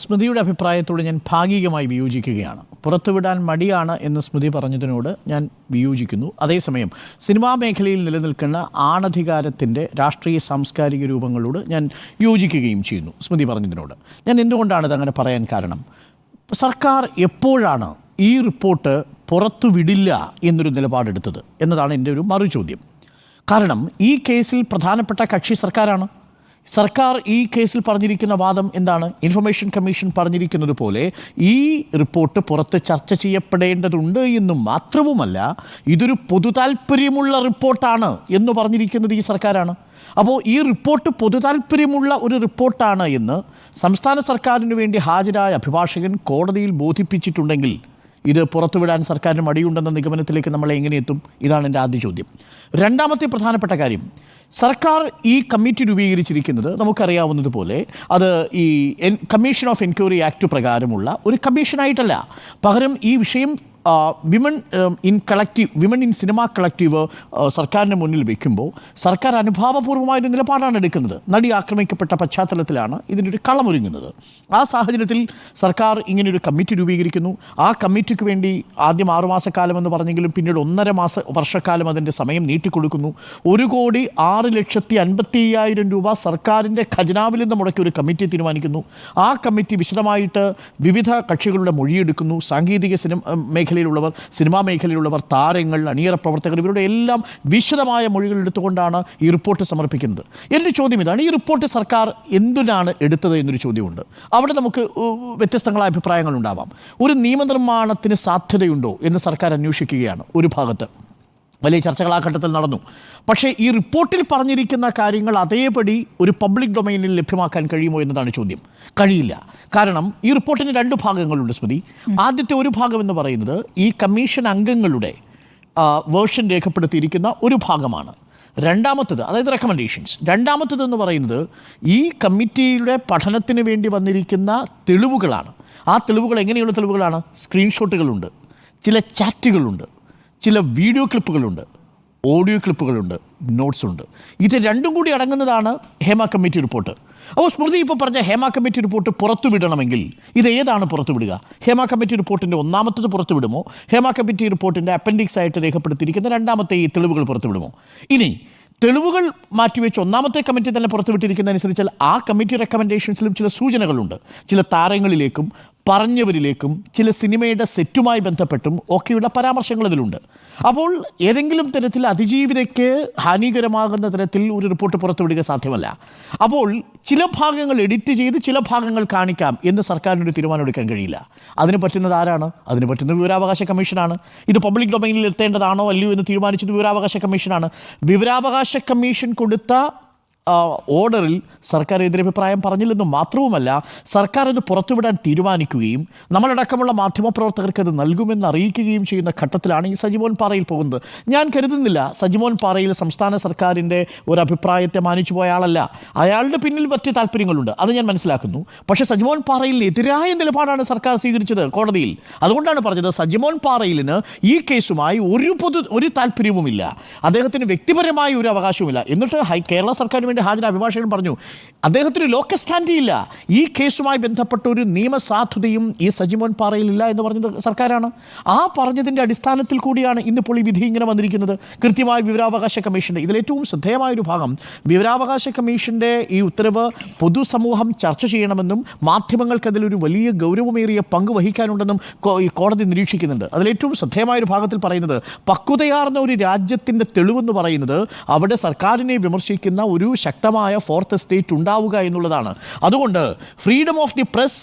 സ്മൃതിയുടെ അഭിപ്രായത്തോട് ഞാൻ ഭാഗികമായി വിയോജിക്കുകയാണ്. പുറത്തുവിടാൻ മടിയാണ് എന്ന് സ്മൃതി പറഞ്ഞതിനോട് ഞാൻ വിയോജിക്കുന്നു. അതേസമയം സിനിമാ മേഖലയിൽ നിലനിൽക്കുന്ന ആണധികാരത്തിൻ്റെ രാഷ്ട്രീയ സാംസ്കാരിക രൂപങ്ങളോട് ഞാൻ യോജിക്കുകയും ചെയ്യുന്നു സ്മൃതി പറഞ്ഞതിനോട്. ഞാൻ എന്തുകൊണ്ടാണ് ഇതങ്ങനെ പറയാൻ കാരണം, സർക്കാർ എപ്പോഴാണ് ഈ റിപ്പോർട്ട് പുറത്തുവിടില്ല എന്നൊരു നിലപാടെടുത്തത് എന്നതാണ് എൻ്റെ ഒരു മറുചോദ്യം. കാരണം ഈ കേസിൽ പ്രധാനപ്പെട്ട കക്ഷി സർക്കാരാണ്. സർക്കാർ ഈ കേസിൽ പറഞ്ഞിരിക്കുന്ന വാദം എന്താണ്? ഇൻഫർമേഷൻ കമ്മീഷൻ പറഞ്ഞിരിക്കുന്നത് പോലെ ഈ റിപ്പോർട്ട് പുറത്ത് ചർച്ച ചെയ്യപ്പെടേണ്ടതുണ്ട് എന്നും മാത്രവുമല്ല, ഇതൊരു പൊതുതാൽപര്യമുള്ള റിപ്പോർട്ടാണ് എന്ന് പറഞ്ഞിരിക്കുന്നത് ഈ സർക്കാരാണ്. അപ്പോൾ ഈ റിപ്പോർട്ട് പൊതുതാൽപര്യമുള്ള ഒരു റിപ്പോർട്ടാണ് എന്ന് സംസ്ഥാന സർക്കാരിന് വേണ്ടി ഹാജരായ അഭിഭാഷകൻ കോടതിയിൽ ബോധിപ്പിച്ചിട്ടുണ്ടെങ്കിൽ ഇത് പുറത്തുവിടാൻ സർക്കാരിന് മടിയുണ്ടെന്ന നിഗമനത്തിലേക്ക് നമ്മൾ എങ്ങനെ എത്തും? ഇതാണ് എൻ്റെ ആദ്യ ചോദ്യം. രണ്ടാമത്തെ പ്രധാനപ്പെട്ട കാര്യം, സർക്കാർ ഈ കമ്മിറ്റി രൂപീകരിച്ചിരിക്കുന്നത് നമുക്കറിയാവുന്നതുപോലെ അത് ഈ കമ്മീഷൻ ഓഫ് എൻക്വയറി ആക്ട് പ്രകാരമുള്ള ഒരു കമ്മീഷനായിട്ടല്ല. പകരം ഈ വിഷയം വിമൻ ഇൻ സിനിമ കളക്റ്റീവ് സർക്കാരിന് മുന്നിൽ വയ്ക്കുമ്പോൾ സർക്കാർ അനുഭാവപൂർവ്വമായൊരു നിലപാടാണ് എടുക്കുന്നത്. നടി ആക്രമിക്കപ്പെട്ട പശ്ചാത്തലത്തിലാണ് ഇതിനൊരു കളമൊരുങ്ങുന്നത്. ആ സാഹചര്യത്തിൽ സർക്കാർ ഇങ്ങനെയൊരു കമ്മിറ്റി രൂപീകരിക്കുന്നു. ആ കമ്മിറ്റിക്ക് വേണ്ടി ആദ്യം 6 മാസക്കാലം എന്ന് പറഞ്ഞെങ്കിലും പിന്നീട് 1.5 വർഷക്കാലം അതിൻ്റെ സമയം നീട്ടിക്കൊടുക്കുന്നു. 1,06,50,000 രൂപ സർക്കാരിൻ്റെ ഖജനാവിൽ നിന്ന് മുടക്കി ഒരു കമ്മിറ്റി തീരുമാനിക്കുന്നു. ആ കമ്മിറ്റി വിശദമായിട്ട് വിവിധ കക്ഷികളുടെ മൊഴിയെടുക്കുന്നു. സാങ്കേതിക സിനിമാ മേഖലയിലുള്ളവർ, താരങ്ങൾ, അണിയറ പ്രവർത്തകർ, ഇവരുടെ എല്ലാം വിശദമായ മൊഴികൾ എടുത്തുകൊണ്ടാണ് ഈ റിപ്പോർട്ട് സമർപ്പിക്കുന്നത്. എൻ്റെ ചോദ്യം ഇതാണ്, ഈ റിപ്പോർട്ട് സർക്കാർ എന്തിനാണ് എടുത്തത് എന്നൊരു ചോദ്യമുണ്ട്. അവിടെ നമുക്ക് വ്യത്യസ്തങ്ങളായ അഭിപ്രായങ്ങളുണ്ടാവാം. ഒരു നിയമനിർമ്മാണത്തിന് സാധ്യതയുണ്ടോ എന്ന് സർക്കാർ അന്വേഷിക്കുകയാണ്. ഒരു ഭാഗത്ത് വലിയ ചർച്ചകൾ ആ ഘട്ടത്തിൽ നടന്നു. പക്ഷേ ഈ റിപ്പോർട്ടിൽ പറഞ്ഞിരിക്കുന്ന കാര്യങ്ങൾ അതേപടി ഒരു പബ്ലിക് ഡൊമൈനിൽ ലഭ്യമാക്കാൻ കഴിയുമോ എന്നതാണ് ചോദ്യം. കഴിയില്ല. കാരണം ഈ റിപ്പോർട്ടിന് 2 ഭാഗങ്ങളുണ്ട് സ്മൃതി. ആദ്യത്തെ ഒരു ഭാഗം എന്ന് പറയുന്നത് ഈ കമ്മീഷൻ അംഗങ്ങളുടെ വേർഷൻ രേഖപ്പെടുത്തിയിരിക്കുന്ന ഒരു ഭാഗമാണ്. രണ്ടാമത്തത്, അതായത് റെക്കമെൻഡേഷൻസ്. രണ്ടാമത്തതെന്ന് പറയുന്നത് ഈ കമ്മിറ്റിയുടെ പഠനത്തിന് വേണ്ടി വന്നിരിക്കുന്ന തെളിവുകളാണ്. ആ തെളിവുകൾ എങ്ങനെയുള്ള തെളിവുകളാണ്? സ്ക്രീൻഷോട്ടുകളുണ്ട്, ചില ചാറ്റുകളുണ്ട്, ചില വീഡിയോ ക്ലിപ്പുകളുണ്ട്, ഓഡിയോ ക്ലിപ്പുകളുണ്ട്, നോട്ട്സ് ഉണ്ട്. ഇത് രണ്ടും കൂടി അടങ്ങുന്നതാണ് ഹേമ കമ്മിറ്റി റിപ്പോർട്ട്. അപ്പോൾ സ്മൃതി ഇപ്പോൾ പറഞ്ഞ ഹേമ കമ്മിറ്റി റിപ്പോർട്ട് പുറത്തുവിടണമെങ്കിൽ ഇത് ഏതാണ് പുറത്തുവിടുക? ഹേമ കമ്മിറ്റി റിപ്പോർട്ടിൻ്റെ ഒന്നാമത്തത് പുറത്തുവിടുമോ? ഹേമ കമ്മിറ്റി റിപ്പോർട്ടിൻ്റെ അപ്പൻഡിക്സ് ആയിട്ട് രേഖപ്പെടുത്തിയിരിക്കുന്ന രണ്ടാമത്തെ ഈ തെളിവുകൾ പുറത്തുവിടുമോ? ഇനി തെളിവുകൾ മാറ്റിവെച്ച് ഒന്നാമത്തെ കമ്മിറ്റി തന്നെ പുറത്തുവിട്ടിരിക്കുന്നതനുസരിച്ചാൽ ആ കമ്മിറ്റി റെക്കമെൻഡേഷൻസിലും ചില സൂചനകളുണ്ട്. ചില താരങ്ങളിലേക്കും പറഞ്ഞവരിലേക്കും ചില സിനിമയുടെ സെറ്റുമായി ബന്ധപ്പെട്ടും ഒക്കെയുള്ള പരാമർശങ്ങൾ ഇതിലുണ്ട്. അപ്പോൾ ഏതെങ്കിലും തരത്തിൽ അതിജീവിതയ്ക്ക് ഹാനികരമാകുന്ന തരത്തിൽ ഒരു റിപ്പോർട്ട് പുറത്തുവിടുക സാധ്യമല്ല. അപ്പോൾ ചില ഭാഗങ്ങൾ എഡിറ്റ് ചെയ്ത് ചില ഭാഗങ്ങൾ കാണിക്കാം എന്ന് സർക്കാരിനൊരു തീരുമാനം എടുക്കാൻ കഴിയില്ല. അതിന് പറ്റുന്നത് ആരാണ്? അതിന് പറ്റുന്നത് വിവരാവകാശ കമ്മീഷനാണ്. ഇത് പബ്ലിക് ഡൊമൈനിൽ എത്തേണ്ടതാണോ അല്ലയോ എന്ന് തീരുമാനിച്ചത് വിവരാവകാശ കമ്മീഷനാണ്. വിവരാവകാശ കമ്മീഷൻ കൊടുത്ത ഓർഡറിൽ സർക്കാർ എതിരഭിപ്രായം പറഞ്ഞില്ലെന്നും മാത്രവുമല്ല, സർക്കാർ അത് പുറത്തുവിടാൻ തീരുമാനിക്കുകയും നമ്മളടക്കമുള്ള മാധ്യമപ്രവർത്തകർക്ക് അത് നൽകുമെന്ന് അറിയിക്കുകയും ചെയ്യുന്ന ഘട്ടത്തിലാണ് ഈ സജിമോൻ പാറയിൽ പോകുന്നത്. ഞാൻ കരുതുന്നില്ല സജിമോൻ പാറയിൽ സംസ്ഥാന സർക്കാരിൻ്റെ ഒരു അഭിപ്രായത്തെ മാനിച്ചു പോയ ആളല്ല. അയാളുടെ പിന്നിൽ മറ്റ് താല്പര്യങ്ങളുണ്ട്, അത് ഞാൻ മനസ്സിലാക്കുന്നു. പക്ഷേ സജിമോൻ പാറയിൽ എതിരായ നിലപാടാണ് സർക്കാർ സ്വീകരിച്ചത് കോടതിയിൽ. അതുകൊണ്ടാണ് പറഞ്ഞത് സജിമോൻ പാറയിലിന് ഈ കേസുമായി ഒരു താല്പര്യവുമില്ല, അദ്ദേഹത്തിന് വ്യക്തിപരമായ ഒരു അവകാശവുമില്ല. എന്നിട്ട് കേരള സർക്കാരിന് വേണ്ടി ഹാജരായ അഭിഭാഷകൻ പറഞ്ഞു അദ്ദേഹത്തിന് ലോക്കൽ സ്റ്റാൻഡി ഇല്ല, ഈ കേസുമായി ബന്ധപ്പെട്ട ഒരു നിയമസാധുതയും ഈ സജിമോൻ പാറയിൽ ഇല്ല എന്ന് പറഞ്ഞത് സർക്കാരാണ്. ആ പറഞ്ഞതിൻ്റെ അടിസ്ഥാനത്തിൽ കൂടിയാണ് ഇന്നിപ്പോൾ ഈ വിധി ഇങ്ങനെ വന്നിരിക്കുന്നത്. കൃത്യമായ വിവരാവകാശ കമ്മീഷൻ്റെ ഇതിലേറ്റവും ശ്രദ്ധേയമായൊരു ഭാഗം, വിവരാവകാശ കമ്മീഷൻ്റെ ഈ ഉത്തരവ് പൊതുസമൂഹം ചർച്ച ചെയ്യണമെന്നും മാധ്യമങ്ങൾക്ക് അതിലൊരു വലിയ ഗൗരവമേറിയ പങ്ക് വഹിക്കാനുണ്ടെന്നും ഈ കോടതി നിരീക്ഷിക്കുന്നുണ്ട്. അതിലേറ്റവും ശ്രദ്ധേയമായൊരു ഭാഗത്തിൽ പറയുന്നത് പക്വതയാർന്ന ഒരു രാജ്യത്തിൻ്റെ തെളിവെന്ന് പറയുന്നത് അവിടെ സർക്കാരിനെ വിമർശിക്കുന്ന ഒരു ശക്തമായ ഫോർത്ത് എസ്റ്റേറ്റ് ഉണ്ടാവുക എന്നുള്ളതാണ്. അതുകൊണ്ട് freedom of the press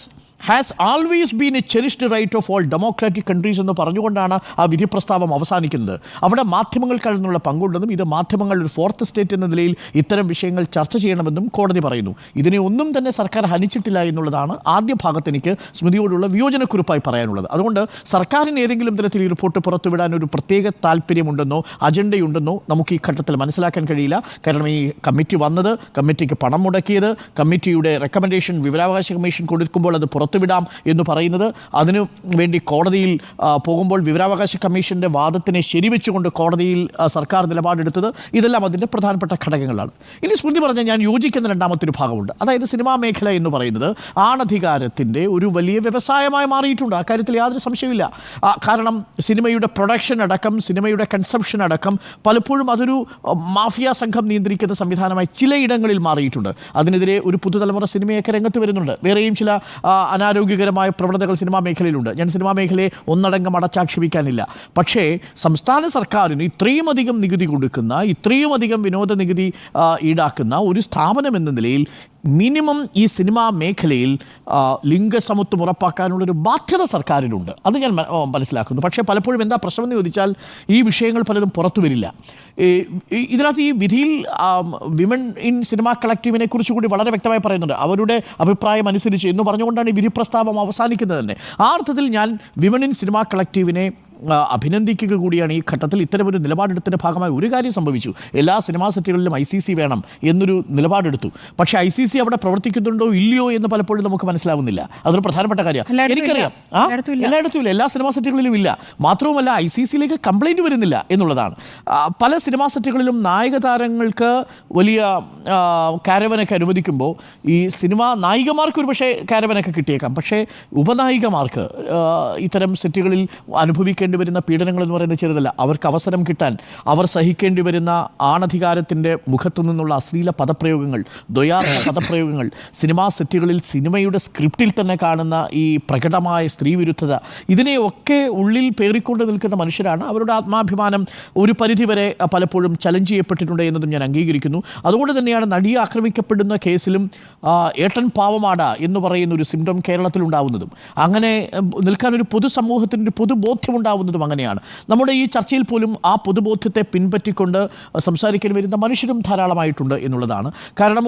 has always been a cherished right of all democratic countries എന്ന് പറഞ്ഞുകൊണ്ടാണ് ആ വിധി പ്രസ്താവം അവസാനിക്കുന്നത്. അവിടെ മാധ്യമങ്ങൾക്കുള്ള പങ്കുണ്ടെന്നും ഇത് മാധ്യമങ്ങൾ ഒരു ഫോർത്ത് സ്റ്റേറ്റ് എന്ന നിലയിൽ ഇത്തരം വിഷയങ്ങൾ ചർച്ച ചെയ്യണമെന്നും കോടതി പറയുന്നു. ഇതിനെ ഒന്നും തന്നെ സർക്കാർ ഹനിച്ചിട്ടില്ല എന്നുള്ളതാണ് ആദ്യ ഭാഗത്ത് എനിക്ക് സ്മൃതിയോടുള്ള വിയോജനക്കുറിപ്പായി പറയാനുള്ളത്. അതുകൊണ്ട് സർക്കാരിന് ഏതെങ്കിലും തരത്തിൽ ഈ റിപ്പോർട്ട് പുറത്തുവിടാൻ ഒരു പ്രത്യേക താല്പര്യമുണ്ടെന്നോ അജണ്ടയുണ്ടെന്നോ നമുക്ക് ഈ ഘട്ടത്തിൽ മനസ്സിലാക്കാൻ കഴിയില്ല. കാരണം ഈ കമ്മിറ്റി വന്നത്, കമ്മിറ്റിക്ക് പണം മുടക്കിയത്, കമ്മിറ്റിയുടെ റെക്കമെൻഡേഷൻ വിവരാവകാശ കമ്മീഷൻ കൊടുക്കുമ്പോൾ അത് പുറത്തുവിടാം എന്ന് പറയുന്നത്, അതിനു വേണ്ടി കോടതിയിൽ പോകുമ്പോൾ വിവരാവകാശ കമ്മീഷൻ്റെ വാദത്തിനെ ശരിവെച്ചുകൊണ്ട് കോടതിയിൽ സർക്കാർ നിലപാടെടുത്തത്, ഇതെല്ലാം അതിൻ്റെ പ്രധാനപ്പെട്ട ഘടകങ്ങളാണ്. ഇനി സ്മൃതി പറഞ്ഞ ഞാൻ യോജിക്കുന്ന രണ്ടാമത്തെ ഒരു ഭാഗമുണ്ട്. അതായത് സിനിമാ മേഖല എന്ന് പറയുന്നത് ആണധികാരത്തിൻ്റെ ഒരു വലിയ വ്യവസായമായി മാറിയിട്ടുണ്ട്. അക്കാര്യത്തിൽ യാതൊരു സംശയമില്ല. കാരണം സിനിമയുടെ പ്രൊഡക്ഷൻ അടക്കം, സിനിമയുടെ കൺസംഷൻ അടക്കം പലപ്പോഴും അതൊരു മാഫിയ സംഘം നിയന്ത്രിക്കുന്ന സംവിധാനമായി ചിലയിടങ്ങളിൽ മാറിയിട്ടുണ്ട്. അതിനെതിരെ ഒരു പുതുതലമുറ സിനിമയൊക്കെ രംഗത്ത് വരുന്നുണ്ട്. വേറെയും ചില അനാരോഗ്യകരമായ പ്രവണതകൾ സിനിമാ മേഖലയിലുണ്ട്. ഞാൻ സിനിമാ മേഖലയെ ഒന്നടങ്കം അടച്ചാക്ഷേപിക്കാനില്ല. പക്ഷേ സംസ്ഥാന സർക്കാരിന് ഇത്രയും അധികം നികുതി കൊടുക്കുന്ന, ഇത്രയും അധികം വിനോദ നികുതി ഈടാക്കുന്ന ഒരു സ്ഥാപനം എന്ന നിലയിൽ മിനിമം ഈ സിനിമാ മേഖലയിൽ ലിംഗസമത്വം ഉറപ്പാക്കാനുള്ളൊരു ബാധ്യത സർക്കാരിനുണ്ട്. അത് ഞാൻ മനസ്സിലാക്കുന്നു. പക്ഷേ പലപ്പോഴും എന്താ പ്രശ്നമെന്ന് ചോദിച്ചാൽ ഈ വിഷയങ്ങൾ പലതും പുറത്തു വരില്ല. ഇതിനകത്ത് ഈ വിധിയിൽ വിമൻ ഇൻ സിനിമാ കളക്റ്റീവിനെ കുറിച്ച് കൂടി വളരെ വ്യക്തമായി പറയുന്നുണ്ട്. അവരുടെ അഭിപ്രായം അനുസരിച്ച് എന്ന് പറഞ്ഞുകൊണ്ടാണ് ഈ വിധി പ്രസ്താവം അവസാനിക്കുന്നത് തന്നെ. ആ അർത്ഥത്തിൽ ഞാൻ വിമൻ ഇൻ സിനിമാ കളക്റ്റീവിനെ അഭിനന്ദിക്കുക കൂടിയാണ്. ഈ ഘട്ടത്തിൽ ഇത്തരമൊരു നിലപാടെടുത്തതിൻ്റെ ഭാഗമായി ഒരു കാര്യം സംഭവിച്ചു. എല്ലാ സിനിമാ സെറ്റുകളിലും ICC വേണം എന്നൊരു നിലപാടെടുത്തു. പക്ഷേ ICC അവിടെ പ്രവർത്തിക്കുന്നുണ്ടോ ഇല്ലയോ എന്ന് പലപ്പോഴും നമുക്ക് മനസ്സിലാവുന്നില്ല. അതൊരു പ്രധാനപ്പെട്ട കാര്യമാണ്. എനിക്കറിയാം എല്ലായിടത്തും ഇല്ല, എല്ലാ സിനിമാ സെറ്റുകളിലും ഇല്ല. മാത്രവുമല്ല ICCയിലേക്ക് കംപ്ലൈൻറ്റ് വരുന്നില്ല എന്നുള്ളതാണ്. പല സിനിമാ സെറ്റുകളിലും നായക താരങ്ങൾക്ക് വലിയ കാരവനൊക്കെ അനുവദിക്കുമ്പോൾ ഈ സിനിമാ നായികമാർക്ക് ഒരു പക്ഷേ കാരവനൊക്കെ കിട്ടിയേക്കാം. പക്ഷേ ഉപനായികമാർക്ക് ഇത്തരം സെറ്റുകളിൽ അനുഭവിക്കേണ്ടി വരുന്ന പീഡനങ്ങൾ എന്ന് പറയുന്നത് ചെറുതല്ല. അവർക്ക് അവസരം കിട്ടാൻ അവർ സഹിക്കേണ്ടി വരുന്ന ആണധികാരത്തിൻ്റെ മുഖത്തു നിന്നുള്ള അശ്ലീല പദപ്രയോഗങ്ങൾ, ദ്വയാർത്ഥ പദപ്രയോഗങ്ങൾ, സിനിമാ സെറ്റുകളിൽ സിനിമയുടെ സ്ക്രിപ്റ്റിൽ തന്നെ കാണുന്ന ഈ പ്രകടമായ സ്ത്രീവിരുദ്ധത, ഇതിനെയൊക്കെ ഉള്ളിൽ പേറിക്കൊണ്ട് നിൽക്കുന്ന മനുഷ്യരാണ്. അവരുടെ ആത്മാഭിമാനം ഒരു പരിധിവരെ പലപ്പോഴും ചലഞ്ച് ചെയ്യപ്പെട്ടിട്ടുണ്ട് എന്നതും ഞാൻ അംഗീകരിക്കുന്നു. അതുകൊണ്ട് തന്നെയാണ് നടിയെ ആക്രമിക്കപ്പെടുന്ന കേസിലും ഏട്ടൻ പാവമാട എന്ന് പറയുന്ന ഒരു സിംറ്റം കേരളത്തിലുണ്ടാവുന്നതും അങ്ങനെ നിൽക്കാനൊരു പൊതുസമൂഹത്തിൻ്റെ ഒരു പൊതുബോധ്യം ഉണ്ടാവുന്നതും അങ്ങനെയാണ്. നമ്മുടെ ഈ ചർച്ചയിൽ പോലും ആ പൊതുബോധ്യത്തെ പിൻപറ്റിക്കൊണ്ട് സംസാരിക്കാൻ വരുന്ന മനുഷ്യരും ധാരാളമായിട്ടുണ്ട് എന്നുള്ളതാണ്. കാരണം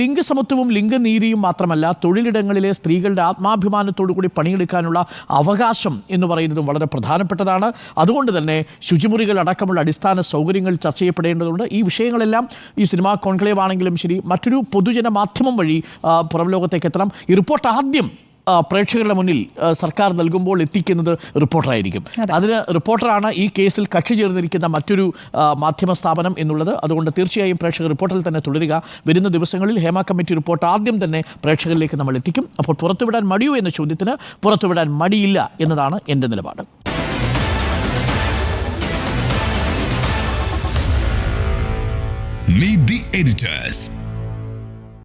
ലിംഗസമത്വവും ലിംഗനീതിയും മാത്രമല്ല, തൊഴിലിടങ്ങളിലെ സ്ത്രീകളുടെ ആത്മാഭിമാനത്തോടു കൂടി പണിയെടുക്കാനുള്ള അവകാശം എന്ന് പറയുന്നതും വളരെ പ്രധാനപ്പെട്ടതാണ്. അതുകൊണ്ട് തന്നെ ശുചിമുറികൾ അടക്കമുള്ള അടിസ്ഥാന സൗകര്യങ്ങൾ ചർച്ച ചെയ്യപ്പെടേണ്ടതുണ്ട്. ഈ വിഷയങ്ങളെല്ലാം ഈ സിനിമാ കോൺക്ലേവ് ആണെങ്കിലും ശരി, മറ്റൊരു പൊതുജന മാധ്യമം വഴി പുറം ലോകത്തേക്ക് എത്തണം. ഈ റിപ്പോർട്ട് ആദ്യം പ്രേക്ഷകരുടെ മുന്നിൽ സർക്കാർ നൽകുമ്പോൾ എത്തിക്കുന്നത് റിപ്പോർട്ടറായിരിക്കും. അതിന് റിപ്പോർട്ടറാണ് ഈ കേസിൽ കക്ഷി ചേർന്നിരിക്കുന്ന മറ്റൊരു മാധ്യമ സ്ഥാപനം എന്നുള്ളത്. അതുകൊണ്ട് തീർച്ചയായും പ്രേക്ഷകർ റിപ്പോർട്ടിൽ തന്നെ തുടരുക. വരുന്ന ദിവസങ്ങളിൽ ഹേമ കമ്മിറ്റി റിപ്പോർട്ട് ആദ്യം തന്നെ പ്രേക്ഷകരിലേക്ക് നമ്മൾ എത്തിക്കും. അപ്പോൾ പുറത്തുവിടാൻ മടിയോ എന്ന ചോദ്യത്തിന് പുറത്തുവിടാൻ മടിയില്ല എന്നതാണ് എൻ്റെ നിലപാട്. Meet the editors.